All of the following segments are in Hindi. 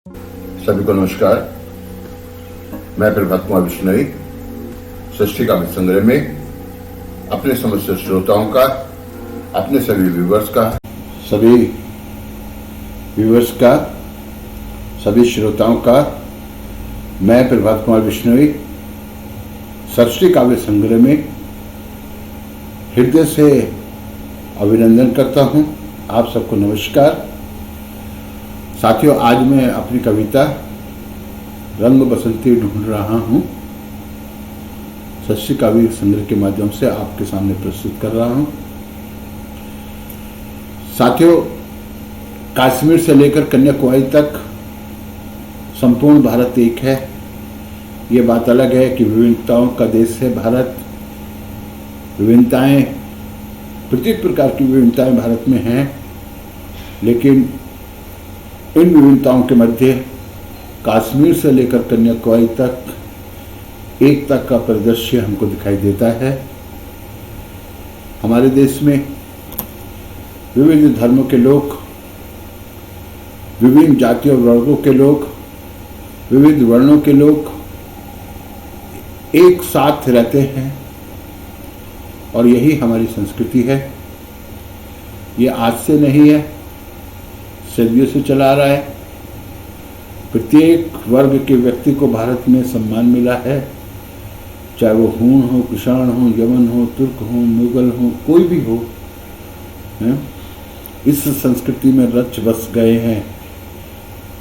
सभी को नमस्कार। मैं प्रभात कुमार बिश्नोई सृष्टि काव्य संग्रह में अपने समस्त श्रोताओं का, अपने सभी व्यूवर्स का, सभी श्रोताओं का मैं प्रभात कुमार बिश्नोई सृष्टि काव्य संग्रह में हृदय से अभिनंदन करता हूं। आप सबको नमस्कार। साथियों, आज मैं अपनी कविता रंग बसंती ढूंढ रहा हूं सृष्टि काव्य संग्रह के माध्यम से आपके सामने प्रस्तुत कर रहा हूं। साथियों, कश्मीर से लेकर कन्याकुमारी तक संपूर्ण भारत एक है। ये बात अलग है कि विविधताओं का देश है भारत। विभिन्नताएं, प्रत्येक प्रकार की विभिन्नताएं भारत में हैं, लेकिन इन विभिन्नताओं के मध्य कश्मीर से लेकर कन्याकुमारी तक एकता का परिदृश्य हमको दिखाई देता है। हमारे देश में विभिन्न धर्मों के लोग, विभिन्न जातियों और वर्गों के लोग, विविध वर्णों के लोग एक साथ रहते हैं और यही हमारी संस्कृति है। ये आज से नहीं है, सदियों से चला आ रहा है। प्रत्येक वर्ग के व्यक्ति को भारत में सम्मान मिला है, चाहे वो हूण हो, कुषाण हो, यमन हो, तुर्क हो, मुगल हो, कोई भी हो, इस संस्कृति में रच बस गए हैं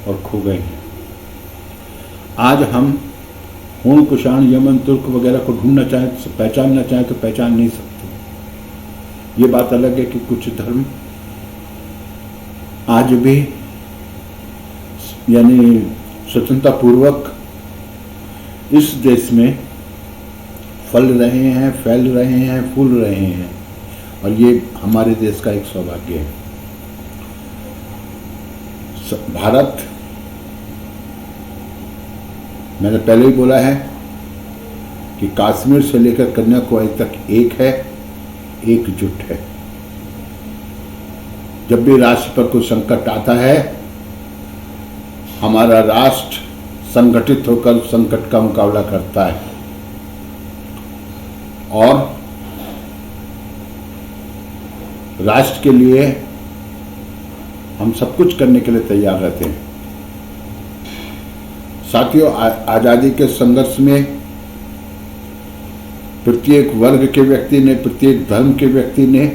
और खो गए हैं। आज हम हूण, कुषाण, यमन, तुर्क वगैरह को ढूंढना चाहें, पहचानना चाहें तो पहचान नहीं सकते। ये बात अलग है कि कुछ धर्म आज भी यानी स्वतंत्रता पूर्वक इस देश में फल रहे हैं, फैल रहे हैं, फूल रहे हैं, और ये हमारे देश का एक सौभाग्य है। भारत, मैंने पहले ही बोला है कि कश्मीर से लेकर कन्याकुमारी तक एक है, एकजुट है। जब भी राष्ट्र पर कोई संकट आता है, हमारा राष्ट्र संगठित होकर संकट का मुकाबला करता है और राष्ट्र के लिए हम सब कुछ करने के लिए तैयार रहते हैं। साथियों, आजादी के संघर्ष में प्रत्येक वर्ग के व्यक्ति ने, प्रत्येक धर्म के व्यक्ति ने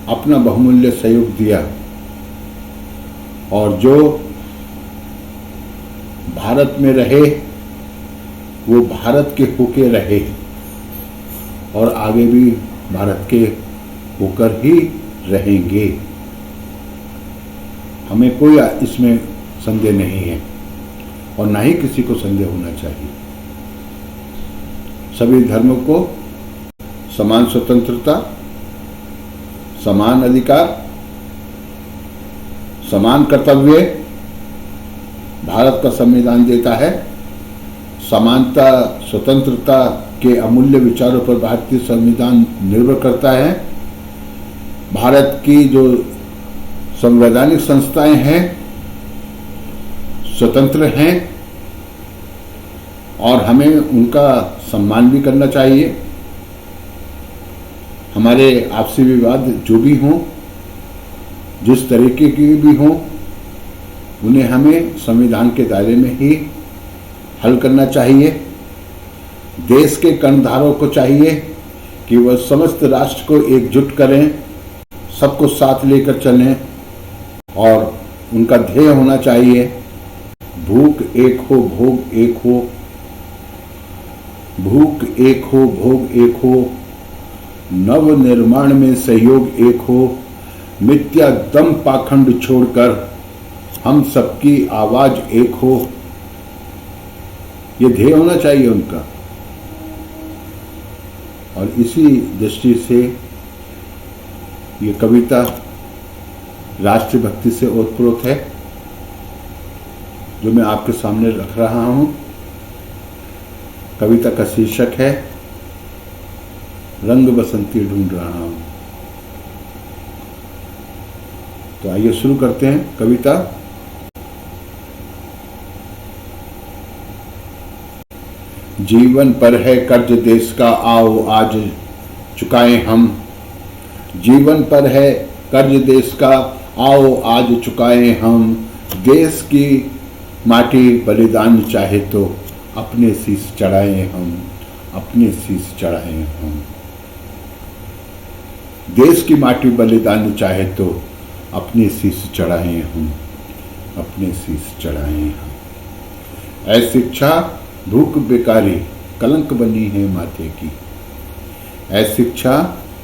अपना बहुमूल्य सहयोग दिया और जो भारत में रहे वो भारत के होके रहे और आगे भी भारत के होकर ही रहेंगे। हमें कोई इसमें संदेह नहीं है और ना ही किसी को संदेह होना चाहिए। सभी धर्मों को समान स्वतंत्रता, समान अधिकार, समान कर्तव्य भारत का संविधान देता है। समानता, स्वतंत्रता के अमूल्य विचारों पर भारतीय संविधान निर्भर करता है। भारत की जो संवैधानिक संस्थाएं हैं स्वतंत्र हैं और हमें उनका सम्मान भी करना चाहिए। हमारे आपसी विवाद जो भी हों, जिस तरीके की भी हों, उन्हें हमें संविधान के दायरे में ही हल करना चाहिए। देश के कर्णधारों को चाहिए कि वह समस्त राष्ट्र को एकजुट करें, सबको साथ लेकर चलें और उनका ध्येय होना चाहिए भूख एक हो, भोग एक हो, भूख एक हो, भोग एक हो, नव निर्माण में सहयोग एक हो, मिथ्या दम पाखंड छोड़कर हम सबकी आवाज एक हो। ये ध्येय होना चाहिए उनका। और इसी दृष्टि से ये कविता राष्ट्रभक्ति से ओतप्रोत है जो मैं आपके सामने रख रहा हूं। कविता का शीर्षक है रंग बसंती ढूंढ रहा हूं। तो आइए शुरू करते हैं कविता। जीवन पर है कर्ज देश का, आओ आज चुकाएं हम। जीवन पर है कर्ज देश का, आओ आज चुकाएं हम। देश की माटी बलिदान चाहे तो अपने शीश चढ़ाएं हम, अपने शीश चढ़ाएं हम। देश की माटी बलिदान चाहे तो अपने शीश चढ़ाएं हम, अपने शीश चढ़ाएं हम। ऐ शिक्षा भूख बेकारी कलंक बनी है माथे की। ऐ शिक्षा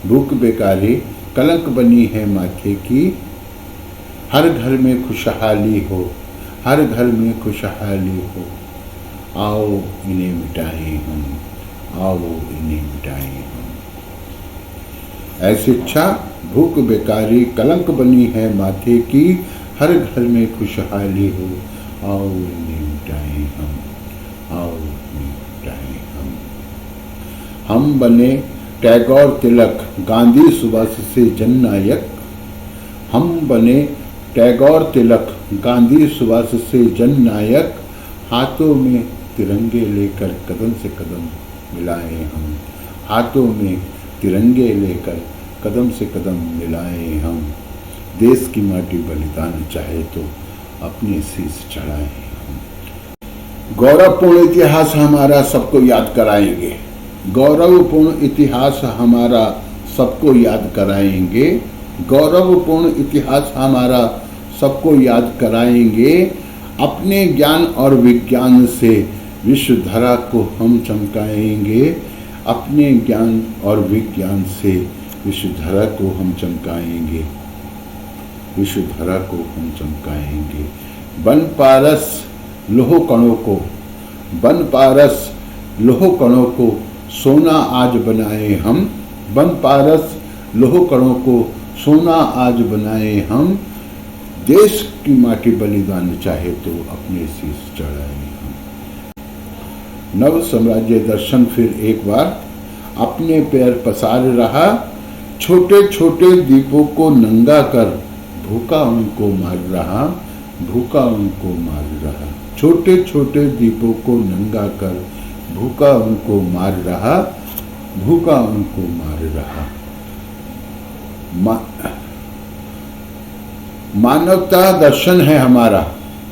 भूख बेकारी कलंक बनी है माथे की। हर घर में खुशहाली हो, हर घर में खुशहाली हो। आओ इन्हें मिटाएं हम, आओ इन्हें मिटाएं हम। ऐ शिक्षा भूख बेकारी कलंक बनी है माथे की। हर घर में खुशहाली हो, आओ इन्हें मिटाएं हम, आओ इन्हें मिटाएं हम। हम बने टैगोर तिलक गांधी सुभाष से जननायक। हम बने टैगोर तिलक गांधी सुभाष से जननायक। हाथों में तिरंगे लेकर कदम से कदम मिलाएं हम, हाथों में तिरंगे लेकर कदम से कदम मिलाएं हम। देश की माटी बलिदान चाहे तो अपने शीश चढ़ाएं हम। गौरवपूर्ण इतिहास हमारा सबको याद कराएंगे, गौरवपूर्ण इतिहास हमारा सबको याद कराएंगे। गौरवपूर्ण इतिहास हमारा सबको याद कराएंगे। अपने ज्ञान और विज्ञान से विश्व धरा को हम चमकाएंगे। अपने ज्ञान और विज्ञान से विश्व धरा को हम चमकाएंगे, विश्व धरा को हम चमकाएंगे। बन पारस लोह कणों को, बन पारस लोह कणों को सोना आज बनाए हम। बन पारस लोह कणों को सोना आज बनाए हम। देश की माटी बलिदान चाहे तो अपने शीश चढ़ाए हम। नव साम्राज्य दर्शन फिर एक बार अपने पैर पसार रहा। छोटे छोटे दीपों को नंगा कर भूखा उनको मार रहा, भूखा उनको मार रहा। छोटे छोटे दीपों को नंगा कर भूखा उनको मार रहा, भूखा उनको मार रहा। मानवता दर्शन है हमारा,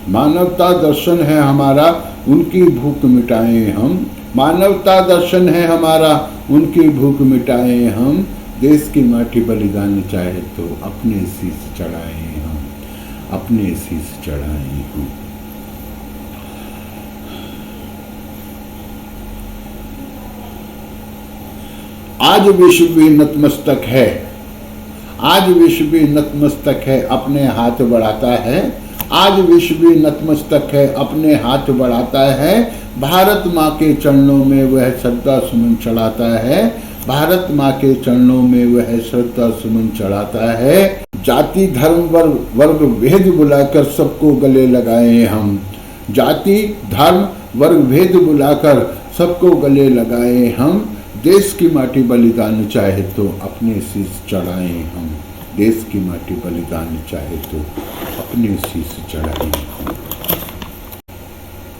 मानवता दर्शन है हमारा, उनकी भूख मिटाएं हम। मानवता दर्शन है हमारा, उनकी भूख मिटाएं हम। देश की माटी बलिदान चाहे तो अपने शीश चढ़ाएं हम, अपने शीश चढ़ाएं हम। आज विश्व भी नतमस्तक है, आज विश्व भी नतमस्तक है, अपने हाथ बढ़ाता है। आज विश्व भी नतमस्तक है, अपने हाथ बढ़ाता है। भारत माँ के चरणों में वह श्रद्धा सुमन चढ़ाता है, भारत माँ के चरणों में वह श्रद्धा सुमन चढ़ाता है। जाति धर्म वर्ग भेद बुलाकर सबको गले लगाए हम। जाति धर्म वर्ग भेद बुलाकर सबको गले लगाए हम। देश की माटी बलिदान चाहे तो अपने शीश चढ़ाएं हम। देश की माटी बलिदान चाहे तो अपने शीश चढ़ाएं हम।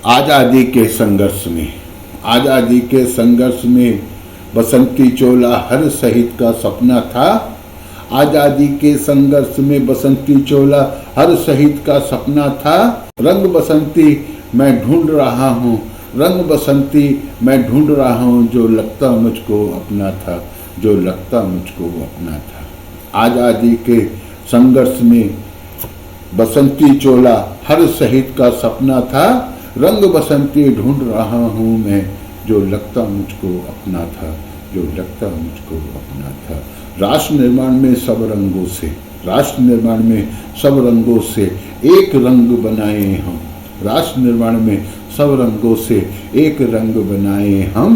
आजादी के संघर्ष में, आजादी के संघर्ष में बसंती चोला हर शहीद का सपना था। आजादी के संघर्ष में बसंती चोला हर शहीद का सपना था। रंग बसंती मैं ढूंढ रहा हूँ, रंग बसंती मैं ढूंढ रहा हूँ, जो लगता मुझको अपना था, जो लगता मुझको अपना था। आजादी के संघर्ष में बसंती चोला हर शहीद का सपना था। रंग बसंती ढूंढ रहा हूँ मैं, जो लगता मुझको अपना था, जो लगता मुझको अपना था। राष्ट्र निर्माण में सब रंगों से, राष्ट्र निर्माण में सब रंगों से एक रंग बनाए हम। राष्ट्र निर्माण में सब रंगों से एक रंग बनाए हम।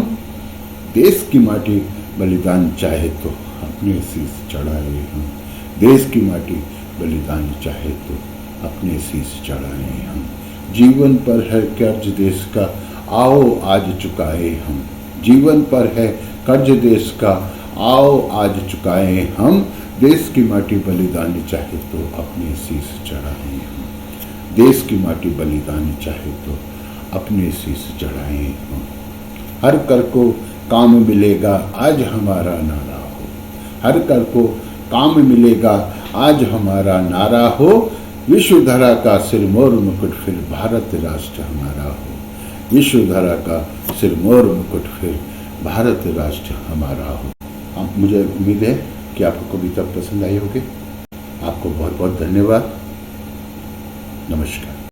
देश की माटी बलिदान चाहे तो अपने शीश चढ़ाए हम। देश की माटी बलिदान चाहे तो अपने शीश चढ़ाए हम। जीवन पर है कर्ज देश का, आओ आज चुकाए हम। जीवन पर है कर्ज देश का, आओ आज चुकाए हम। देश की माटी बलिदान चाहे तो अपने शीश चढ़ाए हम। देश की माटी बलिदान चाहे तो अपने शीश चढ़ाए हम। हर कर को काम मिलेगा आज हमारा नारा हो, हर कर को काम मिलेगा आज हमारा नारा हो, विश्व धरा का सिरमौर मुकुट फिर भारत राष्ट्र हमारा हो, विश्व धरा का सिरमौर मुकुट फिर भारत राष्ट्र हमारा हो। मुझे उम्मीद है कि आपको कविता पसंद आई होगी। आपको बहुत बहुत धन्यवाद। नमस्कार।